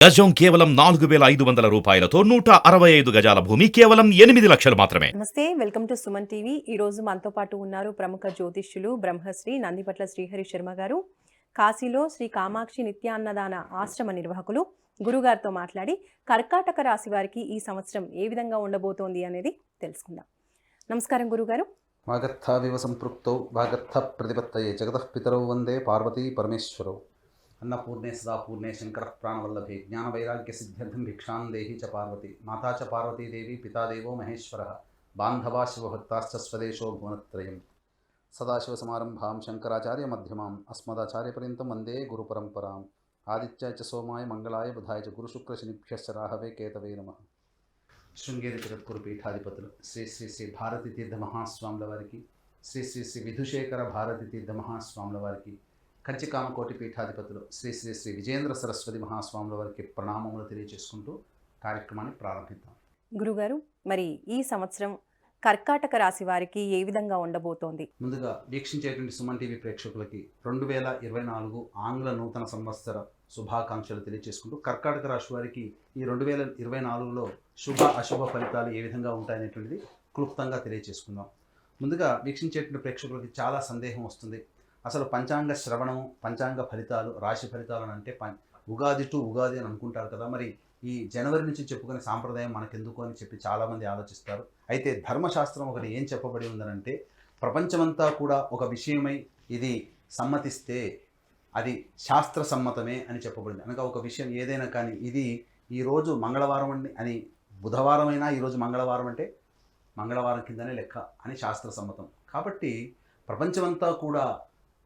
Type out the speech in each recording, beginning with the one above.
గజం కేవలం 4,500 రూపాయలతో 165 గజాల భూమి కేవలం 8 లక్షలు మాత్రమే. నమస్తే, వెల్కమ్ టు సుమన్ టీవీ. ఈరోజు మనతో పాటు ఉన్నారు ప్రముఖ జ్యోతిష్యులు బ్రహ్మశ్రీ నందిపట్ల శ్రీహరి శర్మ గారు. కాశీలో శ్రీ కామాక్షి నిత్యాన్నదాన ఆశ్రమ నిర్వాహకులు. గురుగారితో మాట్లాడి కర్కాటక రాశి వారికి ఈ సంవత్సరం ఏ విధంగా ఉండబోతోంది అనేది తెలుసుకుందాం. నమస్కారం గురుగారు. వాగర్థావివ సంపృక్తౌ వాగర్థ ప్రతిపత్తయే జగతః పితరౌ వందే పార్వతీ పరమేశ్వరౌ. అన్నపూర్ణే సదాపూర్ణే శంకర ప్రాణవల్లభే జ్ఞానవైరాగ్య సిద్ధ్యర్థం భిక్షాం దేహి చ పార్వతి మాతా చ పార్వతీదేవి పితాదేవో మహేశ్వర బాంధవా శివభక్తాశ్చ స్వదేశో భువనత్రయం. సదాశివసమారంభాం శంకరాచార్య మధ్యమాం అస్మదాచార్యపర్యంతం వందే గురుపరంపరాం. ఆదిత్యాయ చ సోమాయ మంగళాయ బుధాయ చ గురుశుక్రశనిభ్యశ్చ రాహవే కేతవే నమః. శృంగేరి జగద్గురు పీఠాధిపతులు శ్రీ శ్రీ శ్రీ భారతీ తీర్థ మహాస్వాముల వారికి, శ్రీ శ్రీ శ్రీ విధుశేఖర భారతీ తీర్థ మహాస్వాముల వారికి, కంచికామకోటి పీఠాధిపతులు శ్రీ శ్రీ శ్రీ విజేంద్ర సరస్వతి మహాస్వాముల వారికి ప్రణామములు తెలియజేసుకుంటూ కార్యక్రమాన్ని ప్రారంభిద్దాం. గురుగారు, మరి ఈ సంవత్సరం కర్కాటక రాశి వారికి ఏ విధంగా ఉండబోతోంది? ముందుగా వీక్షించేటువంటి సుమన్ టీవీ ప్రేక్షకులకి 2024 ఆంగ్ల నూతన సంవత్సర శుభాకాంక్షలు తెలియజేసుకుంటూ కర్కాటక రాశి వారికి ఈ 2024లో శుభ అశుభ ఫలితాలు ఏ విధంగా ఉంటాయనేటువంటిది క్లుప్తంగా తెలియజేసుకుందాం. ముందుగా వీక్షించేటువంటి ప్రేక్షకులకి చాలా సందేహం వస్తుంది. అసలు పంచాంగ శ్రవణం, పంచాంగ ఫలితాలు, రాశి ఫలితాలు అని అంటే ఉగాది టు ఉగాది అని అనుకుంటారు కదా, మరి ఈ జనవరి నుంచి చెప్పుకునే సాంప్రదాయం మనకెందుకు అని చెప్పి చాలామంది ఆలోచిస్తారు. అయితే ధర్మశాస్త్రం ఒకటి ఏం చెప్పబడి ఉందనంటే, ప్రపంచమంతా కూడా ఒక విషయమై ఇది సమ్మతిస్తే అది శాస్త్ర సమ్మతమే అని చెప్పబడింది. అనగా ఒక విషయం ఏదైనా కానీ ఇది ఈరోజు మంగళవారం అని బుధవారం అయినా ఈరోజు మంగళవారం అంటే మంగళవారం కిందనే లెక్క అని శాస్త్ర సమ్మతం. కాబట్టి ప్రపంచమంతా కూడా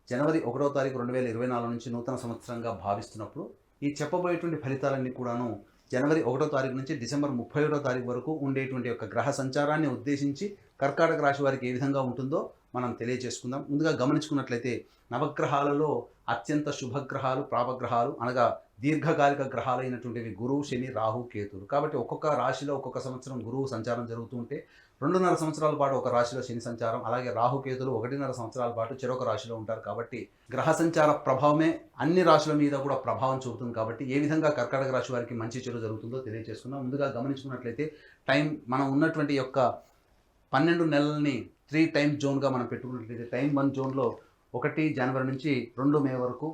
జనవరి 1వ తారీఖు 2024 నుంచి నూతన సంవత్సరంగా భావిస్తున్నప్పుడు ఈ చెప్పబోయేటువంటి ఫలితాలన్నీ కూడాను జనవరి 1వ తారీఖు నుంచి డిసెంబర్ 31వ తారీఖు వరకు ఉండేటువంటి యొక్క గ్రహ సంచారాన్ని ఉద్దేశించి కర్కాటక రాశి వారికి ఏ విధంగా ఉంటుందో మనం తెలియజేసుకుందాం. ముందుగా గమనించుకున్నట్లయితే నవగ్రహాలలో అత్యంత శుభగ్రహాలు, ప్రాపగ్రహాలు అనగా దీర్ఘకాలిక గ్రహాలైనటువంటివి గురువు, శని, రాహు, కేతులు. కాబట్టి ఒక్కొక్క రాశిలో ఒక్కొక్క సంవత్సరం గురువు సంచారం జరుగుతూ ఉంటే 2.5 సంవత్సరాల పాటు ఒక రాశిలో శని సంచారం, అలాగే రాహుకేతులు 1.5 సంవత్సరాల పాటు చెరొక రాశిలో ఉంటారు. కాబట్టి గ్రహ సంచార ప్రభావమే అన్ని రాశుల మీద కూడా ప్రభావం చూపుతుంది. కాబట్టి ఏ విధంగా కర్కాటక రాశి వారికి మంచి చెడు జరుగుతుందో తెలియజేసుకుందాం. ముందుగా గమనించుకున్నట్లయితే టైం మనం ఉన్నటువంటి యొక్క 12 నెలల్ని 3 టైమ్ జోన్గా మనం పెట్టుకున్నట్లయితే టైం 1 జోన్లో 1 జనవరి నుంచి 2 మే వరకు,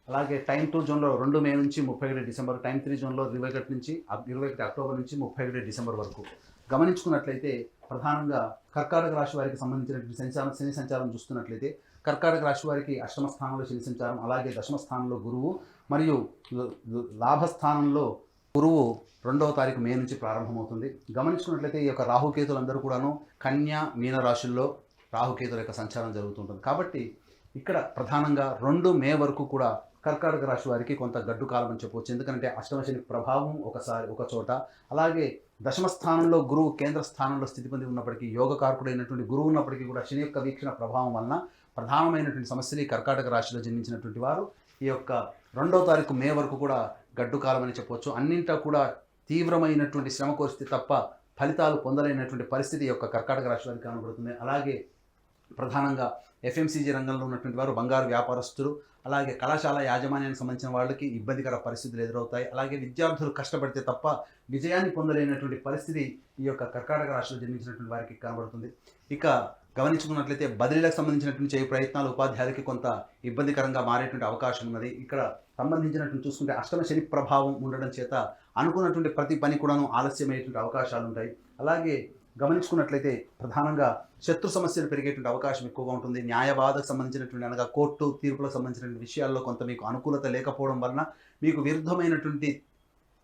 అలాగే టైం 2 జోన్లో 2 మే నుంచి 31 డిసెంబర్, టైం 3 జోన్లో 21 నుంచి 21 అక్టోబర్ నుంచి 31 డిసెంబర్ వరకు గమనించుకున్నట్లయితే ప్రధానంగా కర్కాటక రాశి వారికి సంబంధించినటువంటి శని సంచారం చూస్తున్నట్లయితే కర్కాటక రాశి వారికి అష్టమ స్థానంలో శని సంచారం, అలాగే దశమ స్థానంలో గురువు మరియు లాభస్థానంలో గురువు 2వ తారీఖు మే నుంచి ప్రారంభమవుతుంది. గమనించుకున్నట్లయితే ఈ యొక్క రాహుకేతులందరూ కూడాను కన్యా, మీన రాశుల్లో రాహుకేతుల యొక్క సంచారం జరుగుతుంటుంది. కాబట్టి ఇక్కడ ప్రధానంగా 2 మే వరకు కూడా కర్కాటక రాశి వారికి కొంత గడ్డు కాలం అని చెప్పవచ్చు. ఎందుకంటే అష్టమ శని ప్రభావం ఒక చోట, అలాగే దశమ స్థానంలో గురువు కేంద్ర స్థానంలో స్థితి పొంది ఉన్నప్పటికీ, యోగకారకుడైనటువంటి గురువు ఉన్నప్పటికీ కూడా శని యొక్క వీక్షణ ప్రభావం వలన ప్రధానమైనటువంటి సమస్యలు ఈ కర్కాటక రాశిలో జన్మించినటువంటి వారు ఈ యొక్క 2వ తారీఖు మే వరకు కూడా గడ్డు కాలం అని చెప్పవచ్చు. అన్నింటా కూడా తీవ్రమైనటువంటి శ్రమ కోరిస్తే తప్ప ఫలితాలు పొందలేనటువంటి పరిస్థితి యొక్క కర్కాటక రాశి వారికి కనబడుతుంది. అలాగే ప్రధానంగా ఎఫ్ఎంసీజీ రంగంలో ఉన్నటువంటి వారు, బంగారు వ్యాపారస్తులు, అలాగే కళాశాల యాజమాన్యానికి సంబంధించిన వాళ్ళకి ఇబ్బందికర పరిస్థితులు ఎదురవుతాయి. అలాగే విద్యార్థులు కష్టపడితే తప్ప విజయాన్ని పొందలేనటువంటి పరిస్థితి ఈ యొక్క కర్కాటక రాశిలో జన్మించినటువంటి వారికి కనబడుతుంది. ఇక గమనించుకున్నట్లయితే బదిలీలకు సంబంధించినటువంటి చేయ ప్రయత్నాలు ఉపాధ్యాయులకి కొంత ఇబ్బందికరంగా మారేటువంటి అవకాశం ఉన్నది. ఇక్కడ సంబంధించినటువంటి చూసుకుంటే అష్టమ శని ప్రభావం ఉండడం చేత అనుకున్నటువంటి ప్రతి పని కూడాను ఆలస్యమయ్యేటువంటి అవకాశాలు ఉంటాయి. అలాగే గమనించుకున్నట్లయితే ప్రధానంగా శత్రు సమస్యలు పెరిగేటువంటి అవకాశం ఎక్కువగా ఉంటుంది. న్యాయవాదకు సంబంధించినటువంటి అనగా కోర్టు తీర్పులకు సంబంధించినటువంటి విషయాల్లో కొంత మీకు అనుకూలత లేకపోవడం వలన మీకు విరుద్ధమైనటువంటి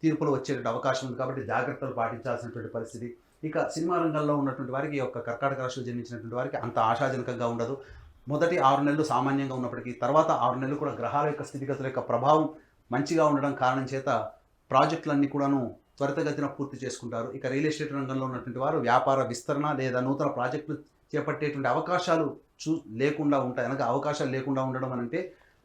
తీర్పులు వచ్చేటువంటి అవకాశం ఉంది. కాబట్టి జాగ్రత్తలు పాటించాల్సినటువంటి పరిస్థితి. ఇక సినిమా రంగంలో ఉన్నటువంటి వారికి ఈ యొక్క కర్కాటక రాశిలో జన్మించినటువంటి వారికి అంత ఆశాజనకంగా ఉండదు. మొదటి 6 నెలలు సామాన్యంగా ఉన్నప్పటికీ తర్వాత 6 నెలలు కూడా గ్రహాల యొక్క స్థితిగతుల యొక్క ప్రభావం మంచిగా ఉండడం కారణం చేత ప్రాజెక్టులన్నీ కూడాను త్వరితగతిన పూర్తి చేసుకుంటారు. ఇక రియల్ ఎస్టేట్ రంగంలో ఉన్నటువంటి వారు వ్యాపార విస్తరణ లేదా నూతన ప్రాజెక్టులు చేపట్టేటువంటి అవకాశాలు లేకుండా ఉంటాయి. అనగా అవకాశాలు లేకుండా ఉండడం అంటే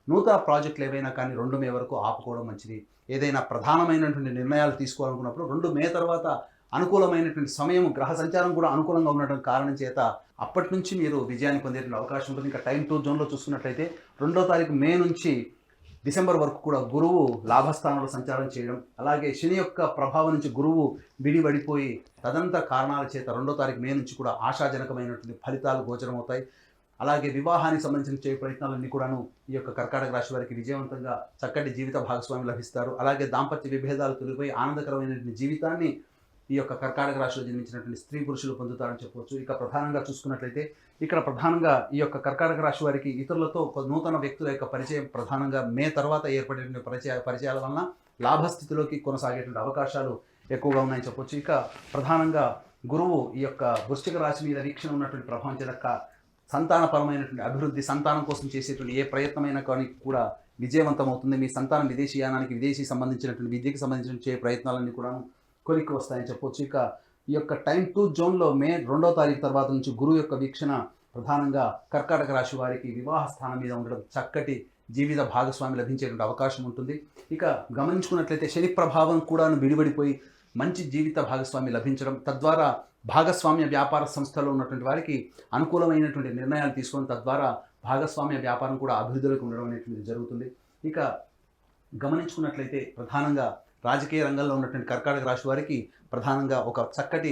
నూతన ప్రాజెక్టులు ఏవైనా కానీ 2 మే వరకు ఆపుకోవడం మంచిది. ఏదైనా ప్రధానమైనటువంటి నిర్ణయాలు తీసుకోవాలనుకున్నప్పుడు 2 మే తర్వాత అనుకూలమైనటువంటి సమయం, గ్రహ సంచారం కూడా అనుకూలంగా ఉండడం కారణం చేత అప్పటి నుంచి మీరు విజయాన్ని పొందేటువంటి అవకాశం ఉంటుంది. ఇంకా టైం 2 జోన్లో చూసుకున్నట్లయితే 2వ తారీఖు మే నుంచి డిసెంబర్ వరకు కూడా గురువు లాభస్థానంలో సంచారం చేయడం, అలాగే శని యొక్క ప్రభావం నుంచి గురువు విడిపడిపోయి తదంతర కారణాల చేత 2వ తారీఖు మే నుంచి కూడా ఆశాజనకమైనటువంటి ఫలితాలు గోచరమవుతాయి. అలాగే వివాహానికి సంబంధించిన చేయ ప్రయత్నాలన్నీ కూడాను ఈ యొక్క కర్కాటక రాశి వారికి విజయవంతంగా చక్కటి జీవిత భాగస్వామి లభిస్తారు. అలాగే దాంపత్య విభేదాలు తొలగిపోయి ఆనందకరమైనటువంటి జీవితాన్ని ఈ యొక్క కర్కాటక రాశిలో జన్మించినటువంటి స్త్రీ పురుషులు పొందుతారని చెప్పవచ్చు. ఇక ప్రధానంగా చూసుకున్నట్లయితే ఇక్కడ ప్రధానంగా ఈ యొక్క కర్కాటక రాశి వారికి ఇతరులతో నూతన వ్యక్తుల యొక్క పరిచయం ప్రధానంగా మే తర్వాత ఏర్పడేటువంటి పరిచయాల వలన లాభస్థితిలోకి కొనసాగేటువంటి అవకాశాలు ఎక్కువగా ఉన్నాయని చెప్పవచ్చు. ఇక ప్రధానంగా గురువు ఈ యొక్క వృశ్చిక రాశి మీద వీక్షణ ఉన్నటువంటి ప్రభావం చేత సంతానపరమైనటువంటి అభివృద్ధి, సంతానం కోసం చేసేటువంటి ఏ ప్రయత్నమైనా కానీ కూడా విజయవంతమవుతుంది. మీ సంతానం విదేశీయానానికి విదేశీ సంబంధించినటువంటి విద్యకి సంబంధించిన చే ప్రయత్నాలన్నీ కూడా కొలిక్కి వస్తాయని చెప్పవచ్చు. ఇక ఈ యొక్క టైం 2 జోన్లో మే 2వ తారీఖు తర్వాత నుంచి గురువు యొక్క వీక్షణ ప్రధానంగా కర్కాటక రాశి వారికి వివాహ స్థానం మీద ఉండడం, చక్కటి జీవిత భాగస్వామి లభించేటువంటి అవకాశం ఉంటుంది. ఇక గమనించుకున్నట్లయితే శని ప్రభావం కూడా విడిపడిపోయి మంచి జీవిత భాగస్వామి లభించడం, తద్వారా భాగస్వామ్య వ్యాపార సంస్థలో ఉన్నటువంటి వారికి అనుకూలమైనటువంటి నిర్ణయాలు తీసుకోవడం, తద్వారా భాగస్వామ్య వ్యాపారం కూడా అభివృద్ధిలోకి ఉండడం అనేటువంటిది జరుగుతుంది. ఇక గమనించుకున్నట్లయితే ప్రధానంగా రాజకీయ రంగంలో ఉన్నటువంటి కర్కాటక రాశి వారికి ప్రధానంగా ఒక చక్కటి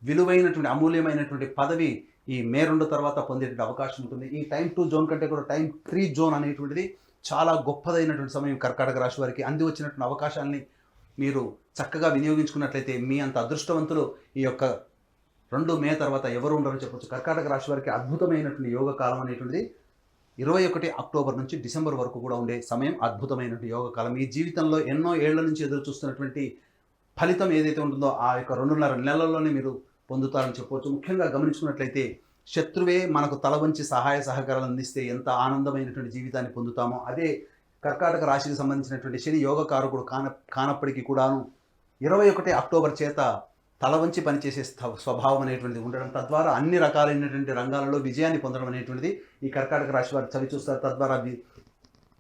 విలువైనటువంటి అమూల్యమైనటువంటి పదవి ఈ మే 2 తర్వాత పొందేటువంటి అవకాశం ఉంటుంది. ఈ టైం 2 జోన్ కంటే కూడా టైం 3 జోన్ అనేటువంటిది చాలా గొప్పదైనటువంటి సమయం కర్కాటక రాశి వారికి. అంది వచ్చినటువంటి అవకాశాన్ని మీరు చక్కగా వినియోగించుకున్నట్లయితే మీ అంత అదృష్టవంతులు ఈ యొక్క 2 మే తర్వాత ఎవరు ఉండరని చెప్పొచ్చు. కర్కాటక రాశి వారికి అద్భుతమైనటువంటి యోగ కాలం అనేటువంటిది 21 అక్టోబర్ నుంచి డిసెంబర్ వరకు కూడా ఉండే సమయం అద్భుతమైనటువంటి యోగ కాలం. ఈ జీవితంలో ఎన్నో ఏళ్ల నుంచి ఎదురు చూస్తున్నటువంటి ఫలితం ఏదైతే ఉంటుందో ఆ యొక్క 2.5 నెలల్లోనే మీరు పొందుతారని చెప్పవచ్చు. ముఖ్యంగా గమనించుకున్నట్లయితే శత్రువే మనకు తల వంచి సహాయ సహకారాలు అందిస్తే ఎంత ఆనందమైనటువంటి జీవితాన్ని పొందుతామో, అదే కర్కాటక రాశికి సంబంధించినటువంటి శని యోగకారకుడు కానప్పటికీ కూడాను 21 అక్టోబర్ చేత తల వంచి పనిచేసే స్వభావం అనేటువంటిది ఉండడం, తద్వారా అన్ని రకాలైనటువంటి రంగాలలో విజయాన్ని పొందడం అనేటువంటిది ఈ కర్కాటక రాశి వారు చవి చూస్తారు. తద్వారా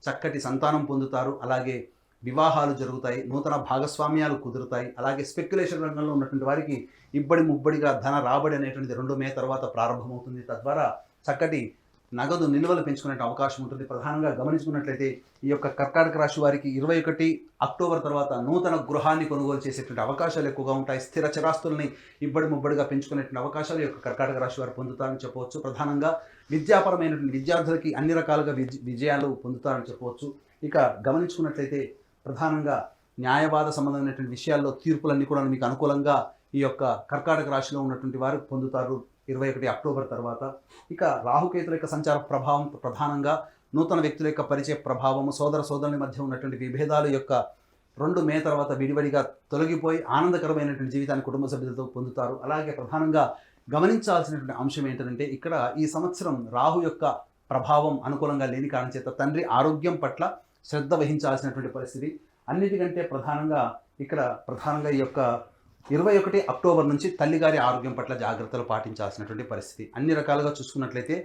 చక్కటి సంతానం పొందుతారు, అలాగే వివాహాలు జరుగుతాయి, నూతన భాగస్వామ్యాలు కుదురుతాయి. అలాగే స్పెక్యులేషన్ రంగంలో ఉన్నటువంటి వారికి ఇబ్బడి ముబ్బడిగా ధన రాబడి అనేటువంటిది 2 మే తర్వాత ప్రారంభమవుతుంది. తద్వారా చక్కటి నగదు నిల్వలు పెంచుకునే అవకాశం ఉంటుంది. ప్రధానంగా గమనించుకున్నట్లయితే ఈ యొక్క కర్కాటక రాశి వారికి 21 అక్టోబర్ తర్వాత నూతన గృహాన్ని కొనుగోలు చేసేటువంటి అవకాశాలు ఎక్కువగా ఉంటాయి. స్థిర చరాస్తుల్ని ఇబ్బడి ముబ్బడిగా పెంచుకునేటువంటి అవకాశాలు ఈ యొక్క కర్కాటక రాశి వారు పొందుతారని చెప్పవచ్చు. ప్రధానంగా విద్యాపరమైనటువంటి విద్యార్థులకి అన్ని రకాలుగా విజయాలు పొందుతారని చెప్పవచ్చు. ఇక గమనించుకున్నట్లయితే ప్రధానంగా న్యాయవాద సంబంధమైనటువంటి విషయాల్లో తీర్పులన్నీ కూడా మీకు అనుకూలంగా ఈ యొక్క కర్కాటక రాశిలో ఉన్నటువంటి వారు పొందుతారు 21 అక్టోబర్ తర్వాత. ఇక రాహుకేతుల యొక్క సంచార ప్రభావం ప్రధానంగా నూతన వ్యక్తుల యొక్క పరిచయ ప్రభావం, సోదరుల మధ్య ఉన్నటువంటి విభేదాలు యొక్క 2 మే తర్వాత విడివడిగా తొలగిపోయి ఆనందకరమైనటువంటి జీవితాన్ని కుటుంబ సభ్యులతో పొందుతారు. అలాగే ప్రధానంగా గమనించాల్సినటువంటి అంశం ఏంటంటే ఇక్కడ ఈ సంవత్సరం రాహు యొక్క ప్రభావం అనుకూలంగా లేని కారణం చేత తండ్రి ఆరోగ్యం పట్ల శ్రద్ధ వహించాల్సినటువంటి పరిస్థితి. అన్నిటికంటే ప్రధానంగా ఈ యొక్క 21 అక్టోబర్ నుంచి తల్లిగారి ఆరోగ్యం పట్ల జాగ్రత్తలు పాటించాల్సినటువంటి పరిస్థితి. అన్ని రకాలుగా చూసుకున్నట్లయితే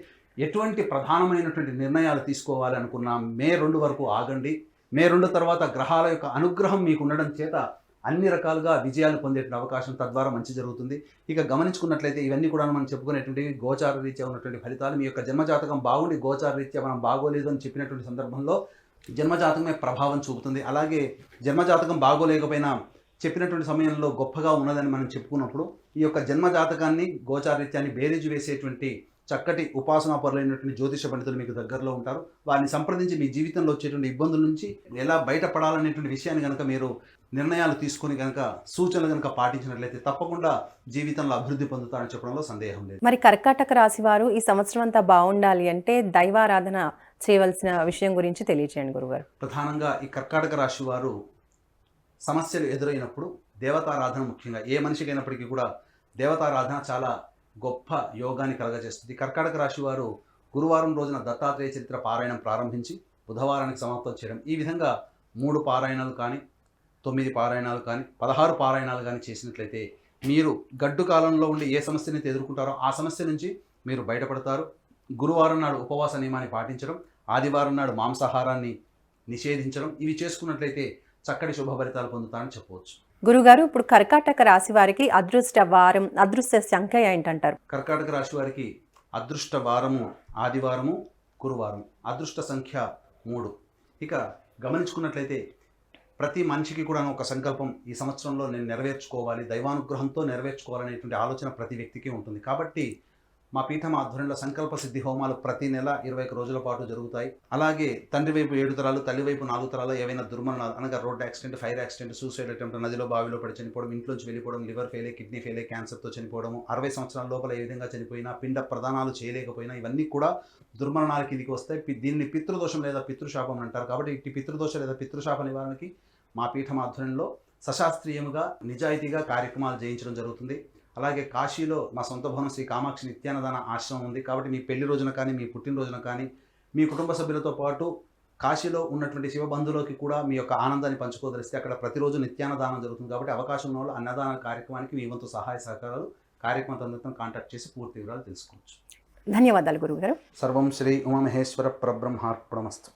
ఎటువంటి ప్రధానమైనటువంటి నిర్ణయాలు తీసుకోవాలి అనుకున్నా మే 2 వరకు ఆగండి. మే 2 తర్వాత గ్రహాల యొక్క అనుగ్రహం మీకు ఉండడం చేత అన్ని రకాలుగా విజయాలు పొందేటువంటి అవకాశం, తద్వారా మంచి జరుగుతుంది. ఇక గమనించుకున్నట్లయితే ఇవన్నీ కూడా మనం చెప్పుకునేటువంటివి గోచార రీత్యా ఉన్నటువంటి ఫలితాలు. మీ యొక్క జన్మజాతకం బాగుండి గోచార రీత్యా మనం బాగోలేదు అని చెప్పినటువంటి సందర్భంలో జన్మజాతకమే ప్రభావం చూపుతుంది. అలాగే జన్మజాతకం బాగోలేకపోయినా చెప్పినటువంటి సమయంలో గొప్పగా ఉన్నదని మనం చెప్పుకున్నప్పుడు ఈ యొక్క జన్మజాతకాన్ని గోచారీత్యాన్ని బేరీజు వేసేటువంటి చక్కటి ఉపాసనా పరులైనటువంటి జ్యోతిష పండితులు మీకు దగ్గరలో ఉంటారు. వారిని సంప్రదించి మీ జీవితంలో వచ్చేటువంటి ఇబ్బందుల నుంచి ఎలా బయటపడాలనేటువంటి విషయాన్ని కనుక మీరు నిర్ణయాలు తీసుకొని కనుక సూచనలు కనుక పాటించినట్లయితే తప్పకుండా జీవితంలో అభివృద్ధి పొందుతారని చెప్పడంలో సందేహం లేదు. మరి కర్కాటక రాశి వారు ఈ సంవత్సరం అంతా బాగుండాలి అంటే దైవారాధన చేయవలసిన విషయం గురించి తెలియజేయండి గురుగారు. ప్రధానంగా ఈ కర్కాటక రాశి వారు సమస్యలు ఎదురైనప్పుడు దేవతారాధన, ముఖ్యంగా ఏ మనిషికి అయినప్పటికీ కూడా దేవతారాధన చాలా గొప్ప యోగాన్ని కలగజేస్తుంది. కర్కాటక రాశి వారు గురువారం రోజున దత్తాత్రేయ చరిత్ర పారాయణం ప్రారంభించి బుధవారానికి సమాప్తం చేయడం, ఈ విధంగా 3 పారాయణాలు కానీ 9 పారాయణాలు కానీ 16 పారాయణాలు కానీ చేసినట్లయితే మీరు గడ్డు కాలంలో ఉండి ఏ సమస్యని ఎదుర్కొంటారో ఆ సమస్య నుంచి మీరు బయటపడతారు. గురువారం నాడు ఉపవాస నియమాన్ని పాటించడం, ఆదివారం నాడు మాంసాహారాన్ని నిషేధించడం, ఇవి చేసుకున్నట్లయితే చక్కటి శుభ ఫలితాలు పొందుతారని చెప్పవచ్చు. గురుగారు, ఇప్పుడు కర్కాటక రాశి వారికి అదృష్ట వారం, అదృష్ట సంఖ్య ఏంటంటారు? కర్కాటక రాశి వారికి అదృష్ట వారము ఆదివారము, గురువారం. అదృష్ట సంఖ్య 3. ఇక గమనించుకున్నట్లయితే ప్రతి మనిషికి కూడా ఒక సంకల్పం ఈ సంవత్సరంలో నేను నెరవేర్చుకోవాలి, దైవానుగ్రహంతో నెరవేర్చుకోవాలనేటువంటి ఆలోచన ప్రతి వ్యక్తికి ఉంటుంది. కాబట్టి మా పీఠం ఆధ్వర్యంలో సంకల్ప సిద్ధి హోమాలు ప్రతి నెల 21 రోజుల పాటు జరుగుతాయి. అలాగే తండ్రి వైపు 7 తరాలు, తల్లి వైపు 4 తరాలు ఏవైనా దుర్మరణాలు అనగా road accident, fire accident, suicide attempt, నదిలో బావిలో పడి చనిపోవడం, ఇంట్లోంచి వెళ్ళిపోవడం, లివర్ ఫెయిల్, కిడ్నీ ఫెయిల్, క్యాన్సర్తో చనిపోవడం, 60 సంవత్సరాల లోపల ఏ విధంగా చనిపోయినా, పిండ ప్రదానాలు చేయలేకపోయినా ఇవన్నీ కూడా దుర్మరణాల కిందికి వస్తాయి. దీన్ని పితృదోషం లేదా పితృశాపం అంటారు. కాబట్టి ఇట్టి పితృదోష లేదా పితృశాప నివారణకి మా పీఠం ఆధ్వర్యంలో సశాస్త్రీయముగా నిజాయితీగా కార్యక్రమాలు చేయించడం జరుగుతుంది. అలాగే కాశీలో మా సొంత భవనం శ్రీ కామాక్షి నిత్యాన్నదాన ఆశ్రమం ఉంది. కాబట్టి మీ పెళ్లి రోజున కానీ, మీ పుట్టినరోజున కానీ, మీ కుటుంబ సభ్యులతో పాటు కాశీలో ఉన్నటువంటి శివబంధువులకి కూడా మీ యొక్క ఆనందాన్ని పంచుకోదలిస్తే అక్కడ ప్రతిరోజు నిత్యాన్నదానం జరుగుతుంది. కాబట్టి అవకాశం ఉన్న వాళ్ళు అన్నదాన కార్యక్రమానికి మీ వంతు సహాయ సహకారాలు కార్యక్రమం అందరితో కాంటాక్ట్ చేసి పూర్తి వివరాలు తెలుసుకోవచ్చు. ధన్యవాదాలు గురువుగారు. సర్వం శ్రీ ఉమామహేశ్వర పరబ్రహ్మార్పణమస్తు.